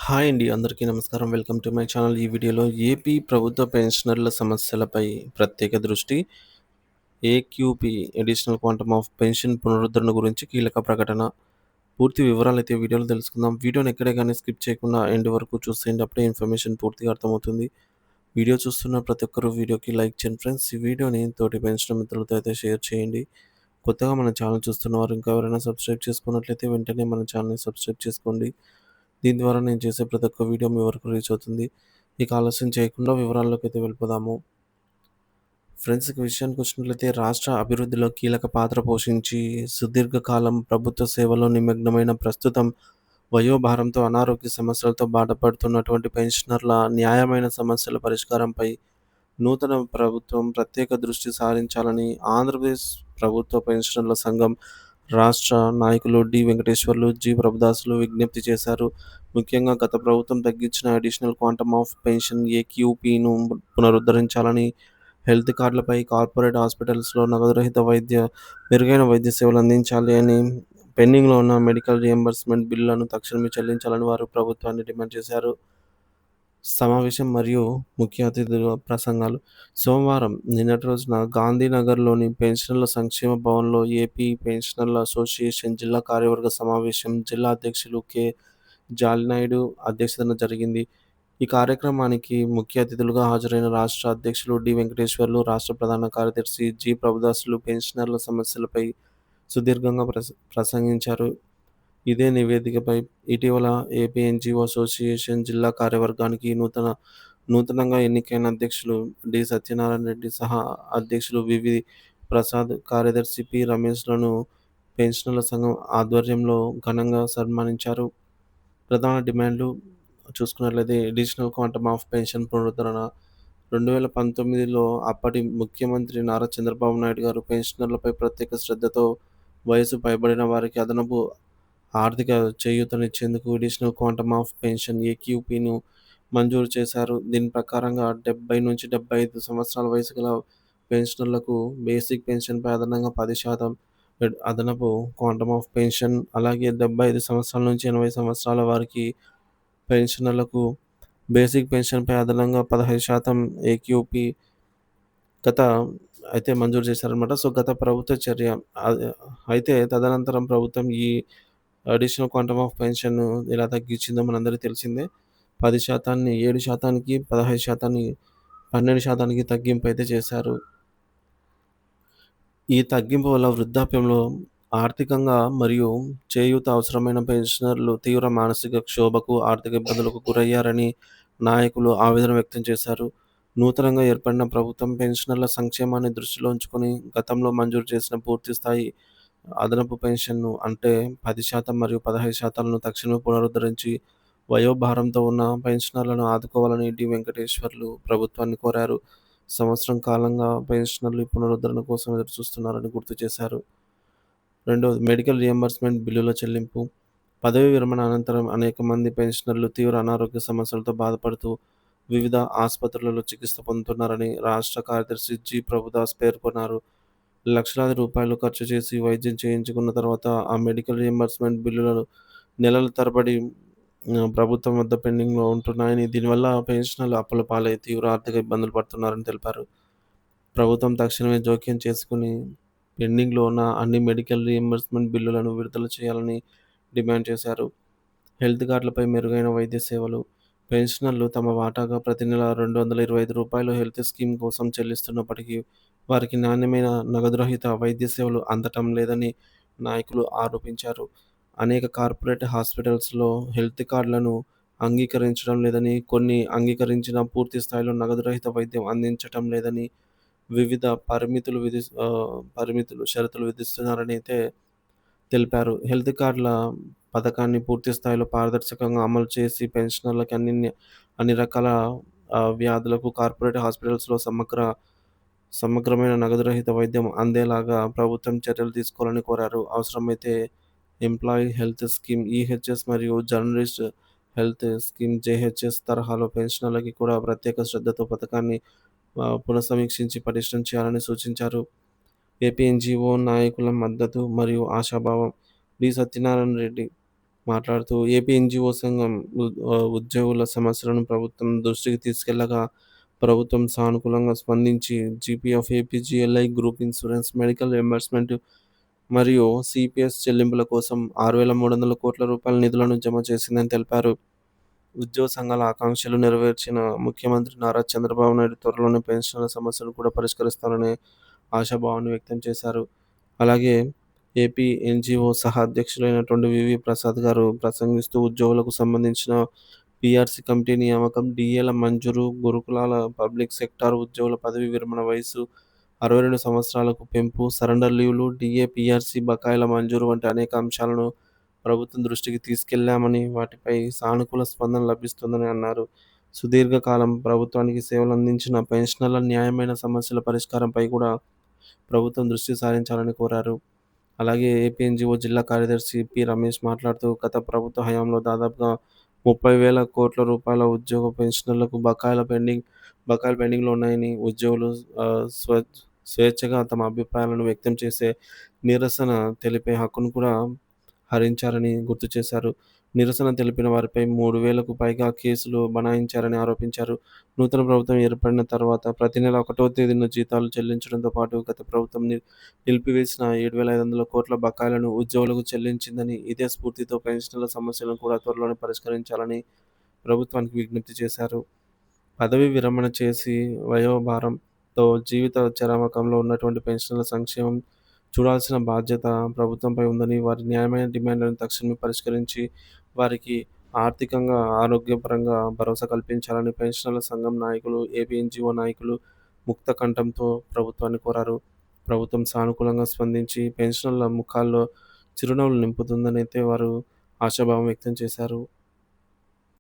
Hi అండి. అందరికీ నమస్కారం. Welcome to my channel. ఈ వీడియోలో ఏపీ ప్రభుత్వ పెన్షనర్ల సమస్యలపై ప్రత్యేక దృష్టి. AQP additional quantum of pension పునరుద్ధరణ గురించి కీలక ప్రకటన. పూర్తి వివరాలైతే వీడియోలో తెలుసుకుందాం. వీడియోని ఎక్కడే గానీ స్కిప్ చేయకుండా ఎండ్ వరకు చూసేయండి. అప్పుడే ఇన్ఫర్మేషన్ పూర్తిగా అర్థమవుతుంది. వీడియో చూస్తున్న ప్రతి ఒక్కరు వీడియోకి లైక్ చేయండి ఫ్రెండ్స్. ఈ వీడియోని తోటి పెన్షన్ మిత్రులతో అయితే షేర్ చేయండి. కొత్తగా మన ఛానల్ చూస్తున్నవారు ఇంకా ఎవరైనా సబ్స్క్రైబ్ చేసుకున్నట్లయితే వెంటనే మన ఛానల్‌ని సబ్స్క్రైబ్ చేసుకోండి. దీని ద్వారా నేను చేసే ప్రతి ఒక్క వీడియో మీ వరకు రీచ్ అవుతుంది. ఇక ఆలస్యం చేయకుండా వివరాల్లోకైతే వెళ్ళిపోదాము. ఫ్రెండ్స్, ఇక విషయానికొచ్చినట్లయితే రాష్ట్ర అభివృద్ధిలో కీలక పాత్ర పోషించి సుదీర్ఘకాలం ప్రభుత్వ సేవలో నిమగ్నమైన ప్రస్తుతం వయోభారంతో అనారోగ్య సమస్యలతో బాధపడుతున్నటువంటి పెన్షనర్ల న్యాయమైన సమస్యల పరిష్కారంపై నూతన ప్రభుత్వం ప్రత్యేక దృష్టి సారించాలని ఆంధ్రప్రదేశ్ ప్రభుత్వ పెన్షనర్ల సంఘం రాష్ట్ర నాయకులు డి వెంకటేశ్వర్లు, జి ప్రభుదాసులు విజ్ఞప్తి చేశారు. ముఖ్యంగా గత ప్రభుత్వం తగ్గించిన అడిషనల్ క్వాంటమ్ ఆఫ్ పెన్షన్ ఏక్యూపీను పునరుద్ధరించాలని, హెల్త్ కార్డులపై కార్పొరేట్ హాస్పిటల్స్‌లో మెరుగైన వైద్య సేవలు అందించాలి అని, పెండింగ్‌లో ఉన్న మెడికల్ రియంబర్స్‌మెంట్ బిల్లులను తక్షణమే చెల్లించాలని వారు ప్రభుత్వాన్ని డిమాండ్ చేశారు. సమావేశం మరియు ముఖ్య అతిథుల ప్రసంగాలు. సోమవారం నిన్నటి రోజున గాంధీనగర్‌లోని పెన్షనర్ల సంక్షేమ భవన్‌లో ఏపీ పెన్షనర్ల అసోసియేషన్ జిల్లా కార్యవర్గ సమావేశం జిల్లా అధ్యక్షులు కె. జాలినాయుడు అధ్యక్షతన జరిగింది. ఈ కార్యక్రమానికి ముఖ్య అతిథులుగా హాజరైన రాష్ట్ర అధ్యక్షులు డి. వెంకటేశ్వర్లు, రాష్ట్ర ప్రధాన కార్యదర్శి జి. ప్రభుదాసులు పెన్షనర్ల సమస్యలపై సుదీర్ఘంగా ప్రసంగించారు. ఇదే నివేదికపై ఇటీవల ఏపీ ఎన్‌జీఓ అసోసియేషన్ జిల్లా కార్యవర్గానికి నూతనంగా ఎన్నికైన అధ్యక్షులు డి. సత్యనారాయణ రెడ్డి సహా అధ్యక్షులు వివి. ప్రసాద్, కార్యదర్శి పి. రమేష్‌లను పెన్షనర్ల సంఘం ఆధ్వర్యంలో ఘనంగా సన్మానించారు. ప్రధాన డిమాండ్లు చూసుకున్నట్లయితే అడిషనల్ క్వాంటమ్ ఆఫ్ పెన్షన్ పునరుద్ధరణ. 2019లో అప్పటి ముఖ్యమంత్రి నారా చంద్రబాబు నాయుడు గారు పెన్షనర్లపై ప్రత్యేక శ్రద్ధతో వయసు పైబడిన వారికి అదనపు ఆర్థిక చేయూతనిచ్చేందుకు అడిషనల్ క్వాంటమ్ ఆఫ్ పెన్షన్ ఏక్యూపీను మంజూరు చేశారు. దీని ప్రకారంగా 70-75 సంవత్సరాల వయసు గల పెన్షనర్లకు బేసిక్ పెన్షన్‌పై అదనంగా 10% అదనపు క్వాంటమ్ ఆఫ్ పెన్షన్, అలాగే 75 సంవత్సరాల నుంచి 80 సంవత్సరాల వారికి పెన్షనర్లకు బేసిక్ పెన్షన్‌పై అదనంగా 15% ఏక్యూపీ గత అయితే మంజూరు చేశారనమాట. సో, గత ప్రభుత్వ చర్య. అద్ అయితే తదనంతరం ప్రభుత్వం ఈ అడిషనల్ క్వాంటమ్ ఆఫ్ పెన్షన్ ఎలా తగ్గించిందో మనందరికీ తెలిసిందే. 10% 7%కి, 15% 12%కి తగ్గింపయితే చేశారు. ఈ తగ్గింపు వల్ల వృద్ధాప్యంలో ఆర్థికంగా మరియు చేయూత అవసరమైన పెన్షనర్లు తీవ్ర మానసిక క్షోభకు, ఆర్థిక ఇబ్బందులకు గురయ్యారని నాయకులు ఆవేదన వ్యక్తం చేశారు. నూతనంగా ఏర్పడిన ప్రభుత్వం పెన్షనర్ల సంక్షేమాన్ని దృష్టిలో ఉంచుకొని గతంలో మంజూరు చేసిన పూర్తిస్థాయి అదనపు పెన్షన్‌ను అంటే 10% మరియు 15%లను తక్షణమే పునరుద్ధరించి వయోభారంతో ఉన్న పెన్షనర్లను ఆదుకోవాలని డి. వెంకటేశ్వర్లు ప్రభుత్వాన్ని కోరారు. సంవత్సరం కాలంగా పెన్షనర్లు ఈ పునరుద్ధరణ కోసం ఎదురుచూస్తున్నారని గుర్తు చేశారు. రెండోది మెడికల్ రియంబర్స్‌మెంట్ బిల్లుల చెల్లింపు. పదవీ విరమణ అనంతరం అనేక మంది పెన్షనర్లు తీవ్ర అనారోగ్య సమస్యలతో బాధపడుతూ వివిధ ఆసుపత్రులలో చికిత్స పొందుతున్నారని రాష్ట్ర కార్యదర్శి జి. ప్రభుదాస్ పేర్కొన్నారు. లక్షలాది రూపాయలు ఖర్చు చేసి వైద్యం చేయించుకున్న తర్వాత ఆ మెడికల్ రియంబర్స్‌మెంట్ బిల్లులు నెలల తరబడి ప్రభుత్వం వద్ద పెండింగ్‌లో ఉంటున్నాయని, దీనివల్ల పెన్షనర్లు అప్పుల పాలై తీవ్ర ఆర్థిక ఇబ్బందులు పడుతున్నారని తెలిపారు. ప్రభుత్వం తక్షణమే జోక్యం చేసుకొని పెండింగ్‌లో ఉన్న అన్ని మెడికల్ రియంబర్స్‌మెంట్ బిల్లులను విడుదల చేయాలని డిమాండ్ చేశారు. హెల్త్ కార్డులపై మెరుగైన వైద్య సేవలు. పెన్షనర్లు తమ వాటాగా ప్రతి నెల రూ. 225 హెల్త్ స్కీమ్ కోసం చెల్లిస్తున్నప్పటికీ వారికి నాణ్యమైన నగదురహిత వైద్య సేవలు అందటం లేదని నాయకులు ఆరోపించారు. అనేక కార్పొరేట్ హాస్పిటల్స్‌లో హెల్త్ కార్డులను అంగీకరించడం లేదని, కొన్ని అంగీకరించినా పూర్తి స్థాయిలో నగదురహిత వైద్యం అందించటం లేదని, వివిధ షరతులు విధిస్తున్నారని అయితే తెలిపారు. హెల్త్ కార్డుల పథకాన్ని పూర్తి స్థాయిలో పారదర్శకంగా అమలు చేసి పెన్షనర్లకి అన్ని రకాల వ్యాధులకు కార్పొరేట్ హాస్పిటల్స్‌లో సమగ్రమైన నగదురహిత వైద్యం అందేలాగా ప్రభుత్వం చర్యలు తీసుకోవాలని కోరారు. అవసరమైతే ఎంప్లాయీ హెల్త్ స్కీమ్ ఈహెచ్ఎస్ మరియు జర్నలిస్ట్ హెల్త్ స్కీమ్ జేహెచ్ఎస్ తరహాలో పెన్షనర్లకి కూడా ప్రత్యేక శ్రద్ధతో పథకాన్ని పునఃసమీక్షించి పటిష్టం చేయాలని సూచించారు. ఏపీ ఎన్‌జీఓ నాయకుల మద్దతు మరియు ఆశాభావం. డి. సత్యనారాయణ రెడ్డి మాట్లాడుతూ ఏపీ ఎన్‌జీఓ సంఘం ఉద్యోగుల సమస్యలను ప్రభుత్వం దృష్టికి తీసుకెళ్లగా, ప్రభుత్వం సానుకూలంగా స్పందించి GPF, APGLI, group insurance, medical reimbursement మరియు సీపీఎస్ చెల్లింపుల కోసం రూ. 6,300,00,00,000 నిధులను జమ చేసిందని తెలిపారు. ఉద్యోగ సంఘాల ఆకాంక్షలు నెరవేర్చిన ముఖ్యమంత్రి నారా చంద్రబాబు నాయుడు త్వరలోనే పెన్షనర్ల సమస్యలను కూడా పరిష్కరిస్తారనే ఆశాభావాన్ని వ్యక్తం చేశారు. అలాగే ఏపీ ఎన్‌జీఓ సహా అధ్యక్షులైనటువంటి వివి ప్రసాద్ గారు ప్రసంగిస్తూ ఉద్యోగులకు సంబంధించిన పీఆర్సీ కమిటీ నియామకం, డీఏల మంజూరు, గురుకులాల పబ్లిక్ సెక్టార్ ఉద్యోగుల పదవీ విరమణ వయస్సు 62 సంవత్సరాలకు పెంపు, సరెండర్ లీవ్‌లు, డీఏ, పీఆర్సీ బకాయిల మంజూరు వంటి అనేక అంశాలను ప్రభుత్వం దృష్టికి తీసుకెళ్లామని, వాటిపై సానుకూల స్పందన లభిస్తుందని అన్నారు. సుదీర్ఘకాలం ప్రభుత్వానికి సేవలందించిన పెన్షనర్ల న్యాయమైన సమస్యల పరిష్కారంపై కూడా ప్రభుత్వం దృష్టి సారించాలని కోరారు. అలాగే ఏపీ ఎన్‌జీఓ జిల్లా కార్యదర్శి పి. రమేష్ మాట్లాడుతూ, గత ప్రభుత్వ హయాంలో దాదాపుగా రూ. 30,000,00,00,000 ఉద్యోగ పెన్షనర్లకు బకాయిలు పెండింగ్‌లో ఉన్నాయని, ఉద్యోగులు ఆహ్, స్వ స్వేచ్ఛగా తమ అభిప్రాయాలను వ్యక్తం చేసే, నిరసన తెలిపే హక్కును కూడా హరించారని గుర్తు చేశారు. నిరసన తెలిపిన వారిపై 3,000కు పైగా కేసులు బనాయించారని ఆరోపించారు. నూతన ప్రభుత్వం ఏర్పడిన తర్వాత ప్రతి నెల 1వ తేదీన జీతాలు చెల్లించడంతో పాటు గత ప్రభుత్వం నిలిపివేసిన 7,500,00,00,000 బకాయిలను ఉద్యోగులకు చెల్లించిందని, ఇదే స్ఫూర్తితో పెన్షనర్ల సమస్యలను కూడా త్వరలోనే పరిష్కరించాలని ప్రభుత్వానికి విజ్ఞప్తి చేశారు. పదవీ విరమణ చేసి వయోభారంతో జీవిత చరమకంలో ఉన్నటువంటి పెన్షనర్ల సంక్షేమం చూడాల్సిన బాధ్యత ప్రభుత్వంపై ఉందని, వారి న్యాయమైన డిమాండ్లను తక్షణమే పరిష్కరించి, వారికి ఆర్థికంగా, ఆరోగ్యపరంగా భరోసా కల్పించాలని పెన్షనర్ల సంఘం నాయకులు, ఏపీ ఎన్‌జీఓ నాయకులు ముక్త కంఠంతో ప్రభుత్వాన్ని కోరారు. ప్రభుత్వం సానుకూలంగా స్పందించి పెన్షనర్ల ముఖాల్లో చిరునవ్వులు నింపుతుందనైతే వారు ఆశాభావం వ్యక్తం చేశారు.